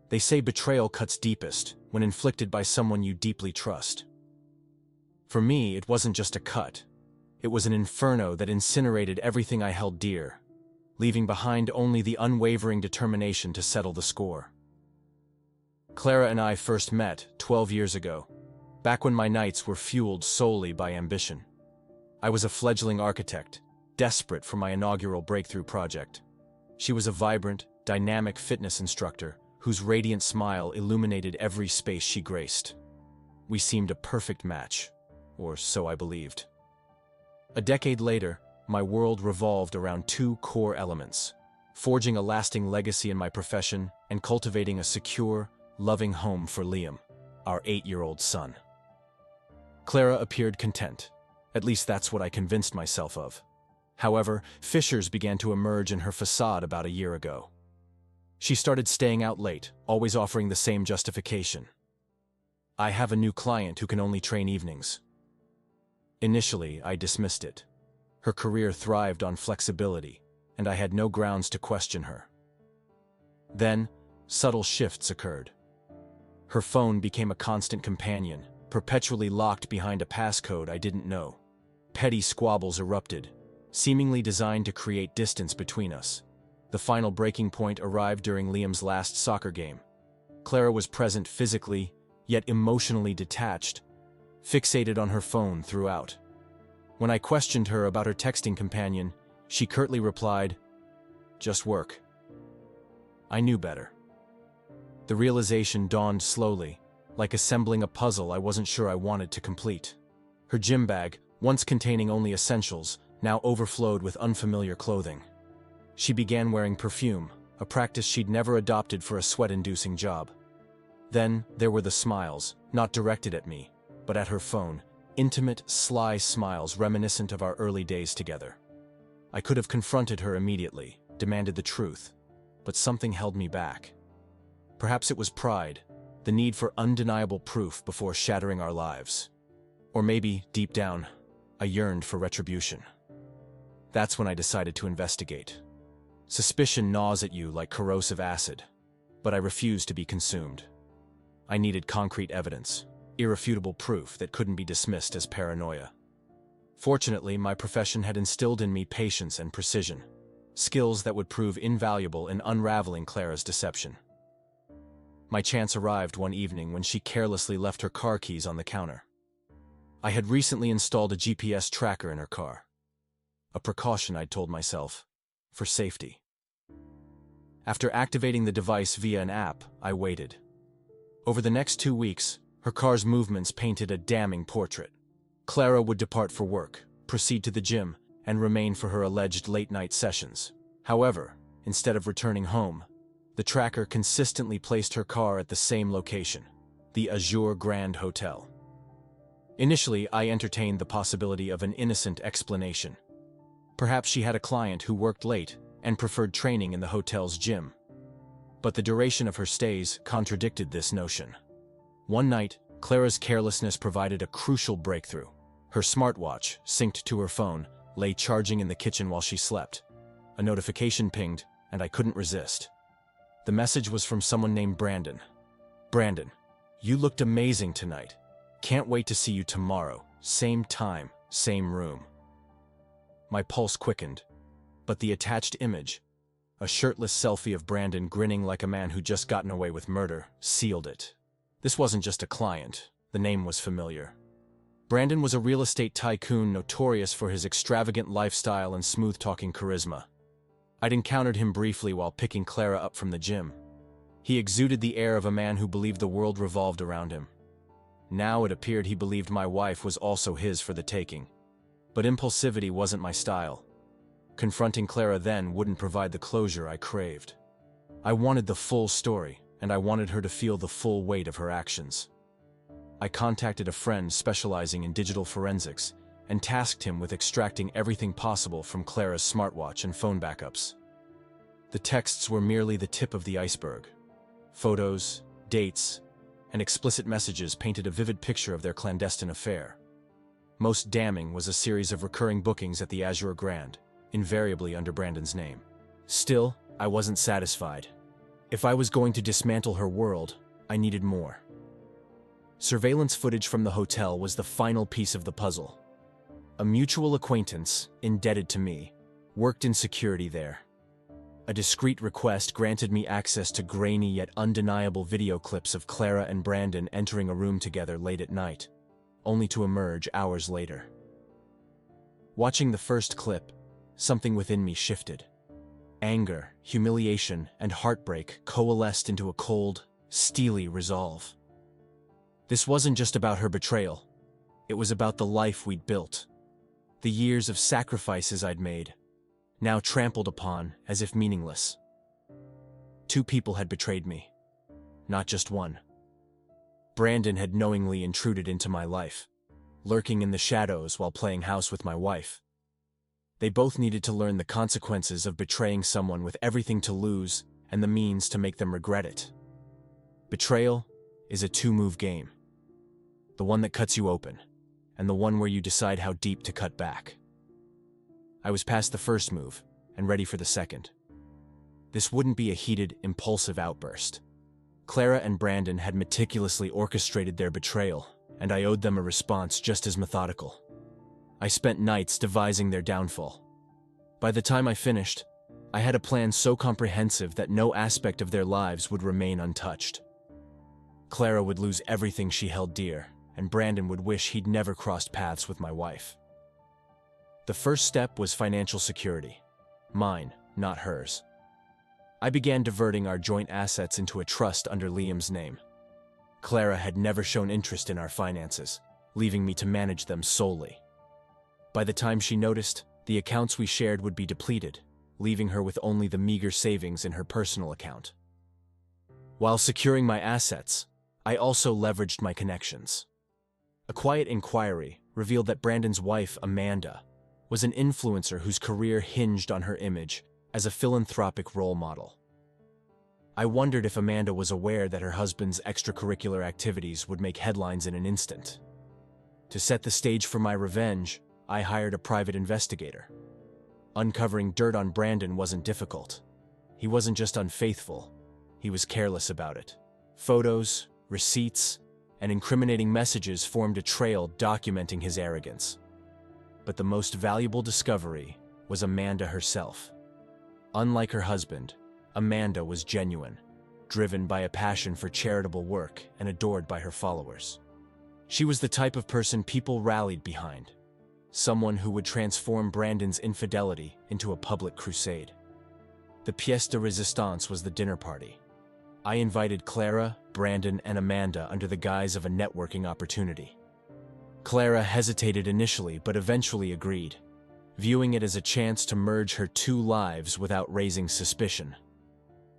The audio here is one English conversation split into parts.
They say betrayal cuts deepest when inflicted by someone you deeply trust. For me, it wasn't just a cut. It was an inferno that incinerated everything I held dear, leaving behind only the unwavering determination to settle the score. Clara and I first met 12 years ago, back when my nights were fueled solely by ambition. I was a fledgling architect, desperate for my inaugural breakthrough project. She was a vibrant, dynamic fitness instructor whose radiant smile illuminated every space she graced. We seemed a perfect match, or so I believed. A decade later, my world revolved around two core elements: forging a lasting legacy in my profession and cultivating a secure, loving home for Liam, our 8-year-old son. Clara appeared content. At least that's what I convinced myself of. However, fissures began to emerge in her facade about a year ago. She started staying out late, always offering the same justification. "I have a new client who can only train evenings." Initially, I dismissed it. Her career thrived on flexibility, and I had no grounds to question her. Then, subtle shifts occurred. Her phone became a constant companion, perpetually locked behind a passcode I didn't know. Petty squabbles erupted, seemingly designed to create distance between us. The final breaking point arrived during Liam's last soccer game. Clara was present physically, yet emotionally detached, fixated on her phone throughout. When I questioned her about her texting companion, she curtly replied, "Just work." I knew better. The realization dawned slowly, like assembling a puzzle I wasn't sure I wanted to complete. Her gym bag, once containing only essentials, now overflowed with unfamiliar clothing. She began wearing perfume, a practice she'd never adopted for a sweat-inducing job. Then there were the smiles, not directed at me, but at her phone, intimate, sly smiles reminiscent of our early days together. I could have confronted her immediately, demanded the truth, but something held me back. Perhaps it was pride, the need for undeniable proof before shattering our lives. Or maybe, deep down, I yearned for retribution. That's when I decided to investigate. Suspicion gnaws at you like corrosive acid, but I refused to be consumed. I needed concrete evidence, irrefutable proof that couldn't be dismissed as paranoia. Fortunately, my profession had instilled in me patience and precision, skills that would prove invaluable in unraveling Clara's deception. My chance arrived one evening when she carelessly left her car keys on the counter. I had recently installed a GPS tracker in her car. A precaution, I'd told myself, for safety. After activating the device via an app, I waited. Over the next 2 weeks, her car's movements painted a damning portrait. Clara would depart for work, proceed to the gym, and remain for her alleged late-night sessions. However, instead of returning home, the tracker consistently placed her car at the same location, the Azure Grand Hotel. Initially, I entertained the possibility of an innocent explanation. Perhaps she had a client who worked late and preferred training in the hotel's gym. But the duration of her stays contradicted this notion. One night, Clara's carelessness provided a crucial breakthrough. Her smartwatch, synced to her phone, lay charging in the kitchen while she slept. A notification pinged, and I couldn't resist. The message was from someone named Brandon. "Brandon, you looked amazing tonight. Can't wait to see you tomorrow. Same time, same room." My pulse quickened, but the attached image, a shirtless selfie of Brandon grinning like a man who'd just gotten away with murder, sealed it. This wasn't just a client. The name was familiar. Brandon was a real estate tycoon notorious for his extravagant lifestyle and smooth-talking charisma. I'd encountered him briefly while picking Clara up from the gym. He exuded the air of a man who believed the world revolved around him. Now it appeared he believed my wife was also his for the taking. But impulsivity wasn't my style. Confronting Clara then wouldn't provide the closure I craved. I wanted the full story, and I wanted her to feel the full weight of her actions. I contacted a friend specializing in digital forensics and tasked him with extracting everything possible from Clara's smartwatch and phone backups. The texts were merely the tip of the iceberg. Photos, dates, and explicit messages painted a vivid picture of their clandestine affair. Most damning was a series of recurring bookings at the Azure Grand, invariably under Brandon's name. Still, I wasn't satisfied. If I was going to dismantle her world, I needed more. Surveillance footage from the hotel was the final piece of the puzzle. A mutual acquaintance, indebted to me, worked in security there. A discreet request granted me access to grainy yet undeniable video clips of Clara and Brandon entering a room together late at night, only to emerge hours later. Watching the first clip, something within me shifted. Anger, humiliation, and heartbreak coalesced into a cold, steely resolve. This wasn't just about her betrayal. It was about the life we'd built. The years of sacrifices I'd made, now trampled upon as if meaningless. Two people had betrayed me, not just one. Brandon had knowingly intruded into my life, lurking in the shadows while playing house with my wife. They both needed to learn the consequences of betraying someone with everything to lose and the means to make them regret it. Betrayal is a two-move game. The one that cuts you open, and the one where you decide how deep to cut back. I was past the first move, and ready for the second. This wouldn't be a heated, impulsive outburst. Clara and Brandon had meticulously orchestrated their betrayal, and I owed them a response just as methodical. I spent nights devising their downfall. By the time I finished, I had a plan so comprehensive that no aspect of their lives would remain untouched. Clara would lose everything she held dear, and Brandon would wish he'd never crossed paths with my wife. The first step was financial security. Mine, not hers. I began diverting our joint assets into a trust under Liam's name. Clara had never shown interest in our finances, leaving me to manage them solely. By the time she noticed, the accounts we shared would be depleted, leaving her with only the meager savings in her personal account. While securing my assets, I also leveraged my connections. A quiet inquiry revealed that Brandon's wife, Amanda, was an influencer whose career hinged on her image as a philanthropic role model. I wondered if Amanda was aware that her husband's extracurricular activities would make headlines in an instant. To set the stage for my revenge, I hired a private investigator. Uncovering dirt on Brandon wasn't difficult. He wasn't just unfaithful, he was careless about it. Photos, receipts, and incriminating messages formed a trail documenting his arrogance. But the most valuable discovery was Amanda herself. Unlike her husband, Amanda was genuine, driven by a passion for charitable work and adored by her followers. She was the type of person people rallied behind, someone who would transform Brandon's infidelity into a public crusade. The pièce de résistance was the dinner party. I invited Clara, Brandon, and Amanda under the guise of a networking opportunity. Clara hesitated initially but eventually agreed, viewing it as a chance to merge her two lives without raising suspicion.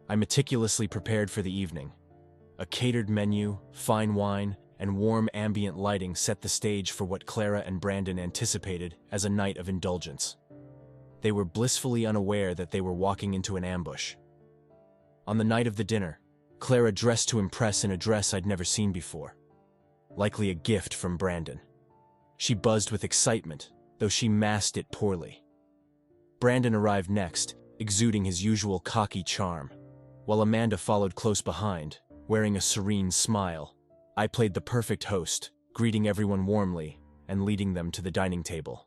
I meticulously prepared for the evening. A catered menu, fine wine, and warm ambient lighting set the stage for what Clara and Brandon anticipated as a night of indulgence. They were blissfully unaware that they were walking into an ambush. On the night of the dinner, Clara dressed to impress in a dress I'd never seen before, likely a gift from Brandon. She buzzed with excitement, though she masked it poorly. Brandon arrived next, exuding his usual cocky charm, while Amanda followed close behind, wearing a serene smile. I played the perfect host, greeting everyone warmly and leading them to the dining table.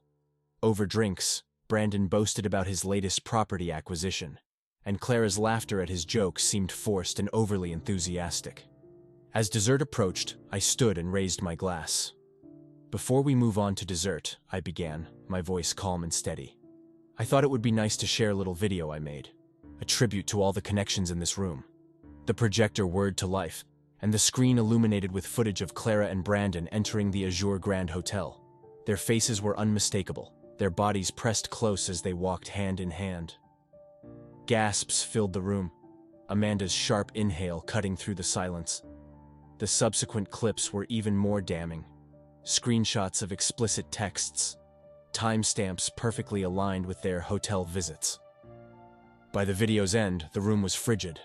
Over drinks, Brandon boasted about his latest property acquisition, and Clara's laughter at his jokes seemed forced and overly enthusiastic. As dessert approached, I stood and raised my glass. Before we move on to dessert, I began, my voice calm and steady. I thought it would be nice to share a little video I made, a tribute to all the connections in this room. The projector whirred to life, and the screen illuminated with footage of Clara and Brandon entering the Azure Grand Hotel. Their faces were unmistakable, their bodies pressed close as they walked hand in hand. Gasps filled the room, Amanda's sharp inhale cutting through the silence. The subsequent clips were even more damning. Screenshots of explicit texts, timestamps perfectly aligned with their hotel visits. By the video's end, the room was frigid.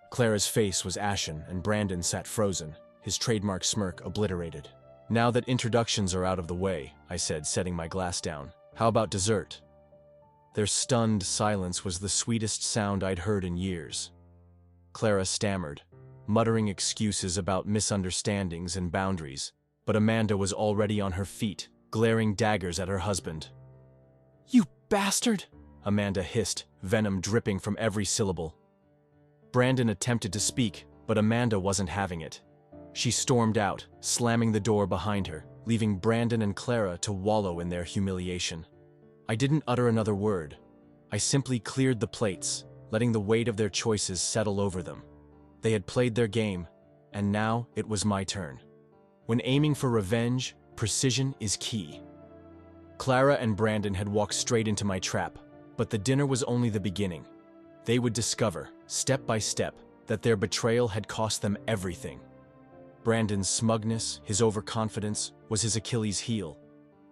Clara's face was ashen and Brandon sat frozen, his trademark smirk obliterated. "Now that introductions are out of the way," I said, setting my glass down, "how about dessert?" Their stunned silence was the sweetest sound I'd heard in years. Clara stammered, muttering excuses about misunderstandings and boundaries, but Amanda was already on her feet, glaring daggers at her husband. "You bastard!" Amanda hissed, venom dripping from every syllable. Brandon attempted to speak, but Amanda wasn't having it. She stormed out, slamming the door behind her, leaving Brandon and Clara to wallow in their humiliation. I didn't utter another word. I simply cleared the plates, letting the weight of their choices settle over them. They had played their game, and now it was my turn. When aiming for revenge, precision is key. Clara and Brandon had walked straight into my trap, but the dinner was only the beginning. They would discover, step by step, that their betrayal had cost them everything. Brandon's smugness, his overconfidence, was his Achilles heel.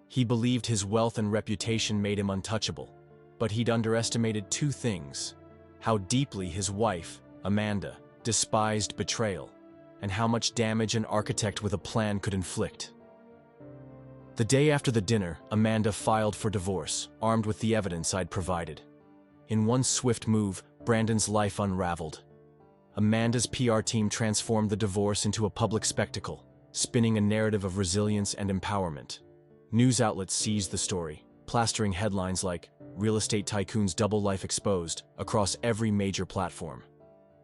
He believed his wealth and reputation made him untouchable, but he'd underestimated two things: how deeply his wife, Amanda, despised betrayal, and how much damage an architect with a plan could inflict. The day after the dinner, Amanda filed for divorce, armed with the evidence I'd provided. In one swift move, Brandon's life unraveled. Amanda's PR team transformed the divorce into a public spectacle, spinning a narrative of resilience and empowerment. News outlets seized the story, plastering headlines like "Real Estate Tycoon's Double Life Exposed" across every major platform.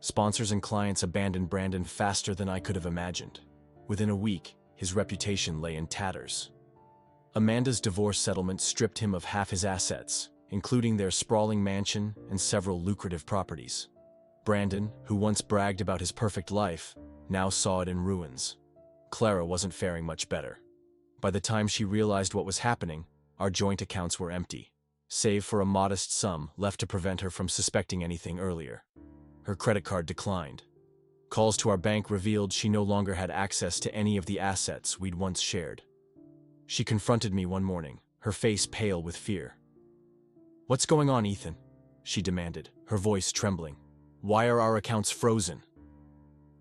Sponsors and clients abandoned Brandon faster than I could have imagined. Within a week, his reputation lay in tatters. Amanda's divorce settlement stripped him of half his assets, including their sprawling mansion and several lucrative properties. Brandon, who once bragged about his perfect life, now saw it in ruins. Clara wasn't faring much better. By the time she realized what was happening, our joint accounts were empty, save for a modest sum left to prevent her from suspecting anything earlier. Her credit card declined. Calls to our bank revealed she no longer had access to any of the assets we'd once shared. She confronted me one morning, her face pale with fear. "What's going on, Ethan?" she demanded, her voice trembling. "Why are our accounts frozen?"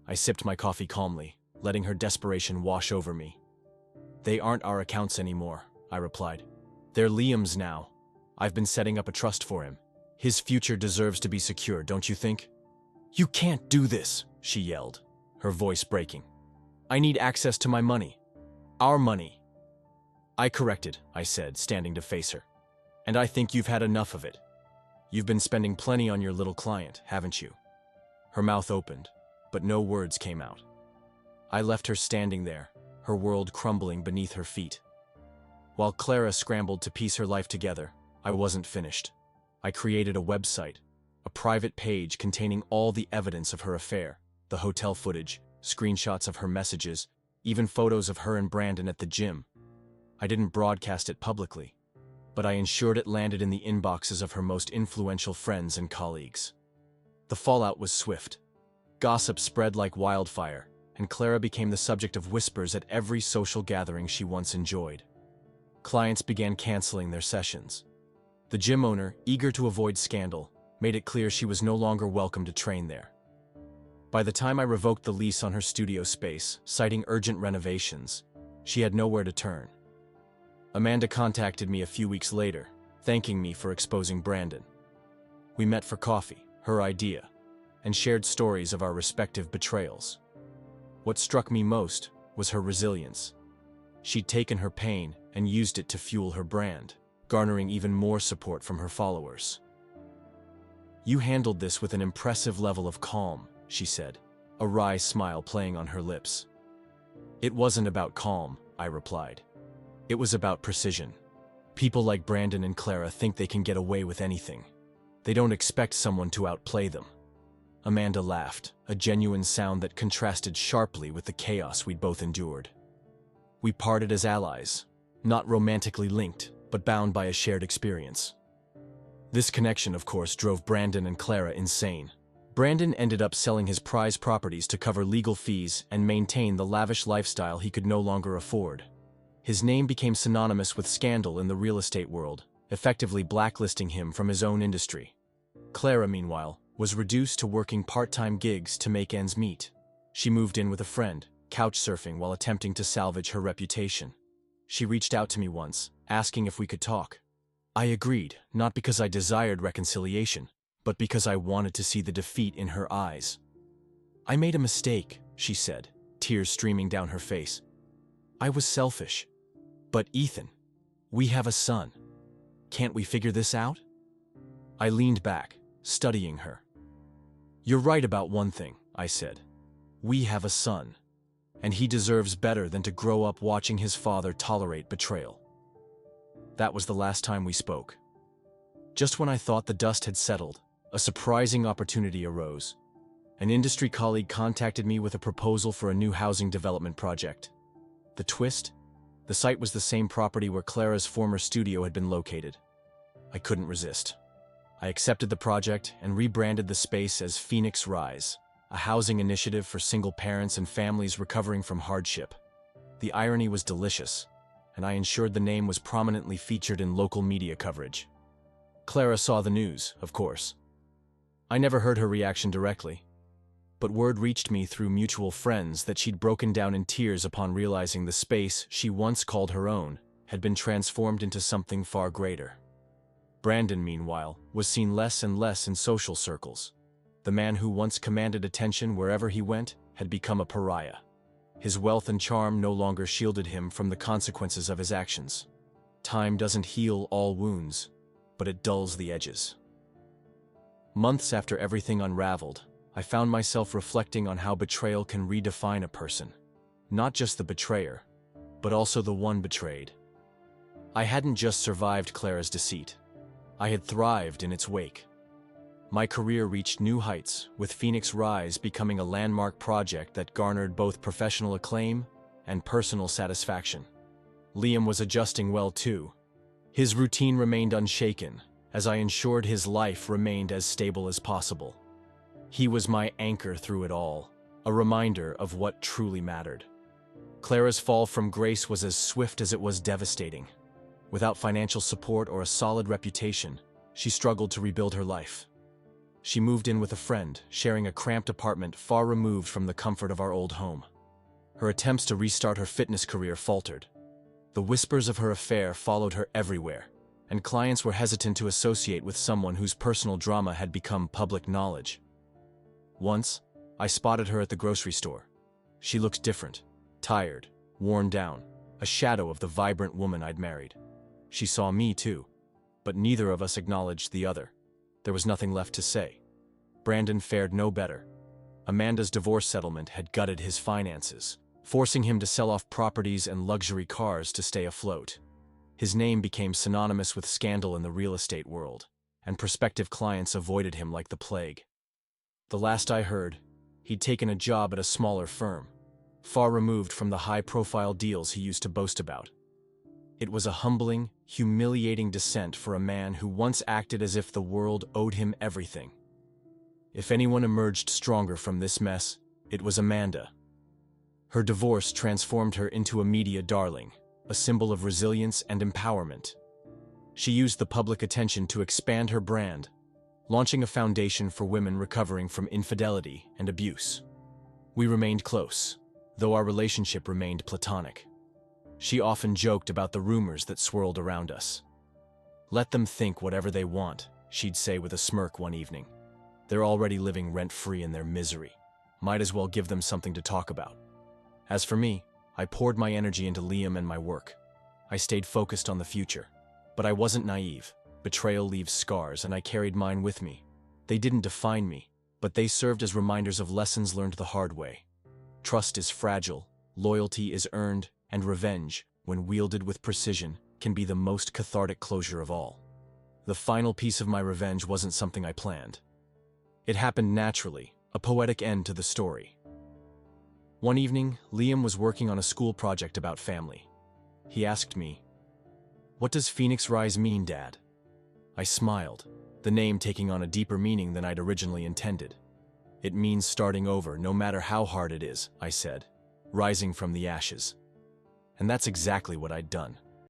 I sipped my coffee calmly, letting her desperation wash over me. "They aren't our accounts anymore," I replied. "They're Liam's now. I've been setting up a trust for him. His future deserves to be secure, don't you think?" "You can't do this," she yelled, her voice breaking. "I need access to my money. Our money." I corrected, I said, standing to face her. "And I think you've had enough of it. You've been spending plenty on your little client, haven't you?" Her mouth opened, but no words came out. I left her standing there, her world crumbling beneath her feet. While Clara scrambled to piece her life together, I wasn't finished. I created a website, a private page containing all the evidence of her affair, the hotel footage, screenshots of her messages, even photos of her and Brandon at the gym. I didn't broadcast it publicly, but I ensured it landed in the inboxes of her most influential friends and colleagues. The fallout was swift. Gossip spread like wildfire, and Clara became the subject of whispers at every social gathering she once enjoyed. Clients began canceling their sessions. The gym owner, eager to avoid scandal, made it clear she was no longer welcome to train there. By the time I revoked the lease on her studio space, citing urgent renovations, she had nowhere to turn. Amanda contacted me a few weeks later, thanking me for exposing Brandon. We met for coffee, her idea, and shared stories of our respective betrayals. What struck me most was her resilience. She'd taken her pain and used it to fuel her brand, garnering even more support from her followers. "You handled this with an impressive level of calm," she said, a wry smile playing on her lips. "It wasn't about calm," I replied. "It was about precision. People like Brandon and Clara think they can get away with anything. They don't expect someone to outplay them." Amanda laughed, a genuine sound that contrasted sharply with the chaos we'd both endured. We parted as allies, not romantically linked, but bound by a shared experience. This connection, of course, drove Brandon and Clara insane. Brandon ended up selling his prized properties to cover legal fees and maintain the lavish lifestyle he could no longer afford. His name became synonymous with scandal in the real estate world, effectively blacklisting him from his own industry. Clara, meanwhile, was reduced to working part-time gigs to make ends meet. She moved in with a friend, couch surfing while attempting to salvage her reputation. She reached out to me once, asking if we could talk. I agreed, not because I desired reconciliation, but because I wanted to see the defeat in her eyes. "I made a mistake," she said, tears streaming down her face. "I was selfish. But Ethan, we have a son. Can't we figure this out?" I leaned back, studying her. "You're right about one thing," I said. "We have a son, and he deserves better than to grow up watching his father tolerate betrayal." That was the last time we spoke. Just when I thought the dust had settled, a surprising opportunity arose. An industry colleague contacted me with a proposal for a new housing development project. The twist? The site was the same property where Clara's former studio had been located. I couldn't resist. I accepted the project and rebranded the space as Phoenix Rise, a housing initiative for single parents and families recovering from hardship. The irony was delicious, and I ensured the name was prominently featured in local media coverage. Clara saw the news, of course. I never heard her reaction directly, but word reached me through mutual friends that she'd broken down in tears upon realizing the space she once called her own had been transformed into something far greater. Brandon, meanwhile, was seen less and less in social circles. The man who once commanded attention wherever he went had become a pariah. His wealth and charm no longer shielded him from the consequences of his actions. Time doesn't heal all wounds, but it dulls the edges. Months after everything unraveled, I found myself reflecting on how betrayal can redefine a person. Not just the betrayer, but also the one betrayed. I hadn't just survived Clara's deceit. I had thrived in its wake. My career reached new heights, with Phoenix Rise becoming a landmark project that garnered both professional acclaim and personal satisfaction. Liam was adjusting well too. His routine remained unshaken, as I ensured his life remained as stable as possible. He was my anchor through it all, a reminder of what truly mattered. Clara's fall from grace was as swift as it was devastating. Without financial support or a solid reputation, she struggled to rebuild her life. She moved in with a friend, sharing a cramped apartment far removed from the comfort of our old home. Her attempts to restart her fitness career faltered. The whispers of her affair followed her everywhere, and clients were hesitant to associate with someone whose personal drama had become public knowledge. Once, I spotted her at the grocery store. She looked different, tired, worn down, a shadow of the vibrant woman I'd married. She saw me too, but neither of us acknowledged the other. There was nothing left to say. Brandon fared no better. Amanda's divorce settlement had gutted his finances, forcing him to sell off properties and luxury cars to stay afloat. His name became synonymous with scandal in the real estate world, and prospective clients avoided him like the plague. The last I heard, he'd taken a job at a smaller firm, far removed from the high-profile deals he used to boast about. It was a humbling, humiliating descent for a man who once acted as if the world owed him everything. If anyone emerged stronger from this mess, it was Amanda. Her divorce transformed her into a media darling, a symbol of resilience and empowerment. She used the public attention to expand her brand, launching a foundation for women recovering from infidelity and abuse. We remained close, though our relationship remained platonic. She often joked about the rumors that swirled around us. "Let them think whatever they want," she'd say with a smirk one evening. "They're already living rent-free in their misery. Might as well give them something to talk about." As for me, I poured my energy into Liam and my work. I stayed focused on the future. But I wasn't naive. Betrayal leaves scars, and I carried mine with me. They didn't define me, but they served as reminders of lessons learned the hard way. Trust is fragile, loyalty is earned, and revenge, when wielded with precision, can be the most cathartic closure of all. The final piece of my revenge wasn't something I planned. It happened naturally, a poetic end to the story. One evening, Liam was working on a school project about family. He asked me, "What does Phoenix Rise mean, Dad?" I smiled, the name taking on a deeper meaning than I'd originally intended. "It means starting over, no matter how hard it is," I said, rising from the ashes. And that's exactly what I'd done.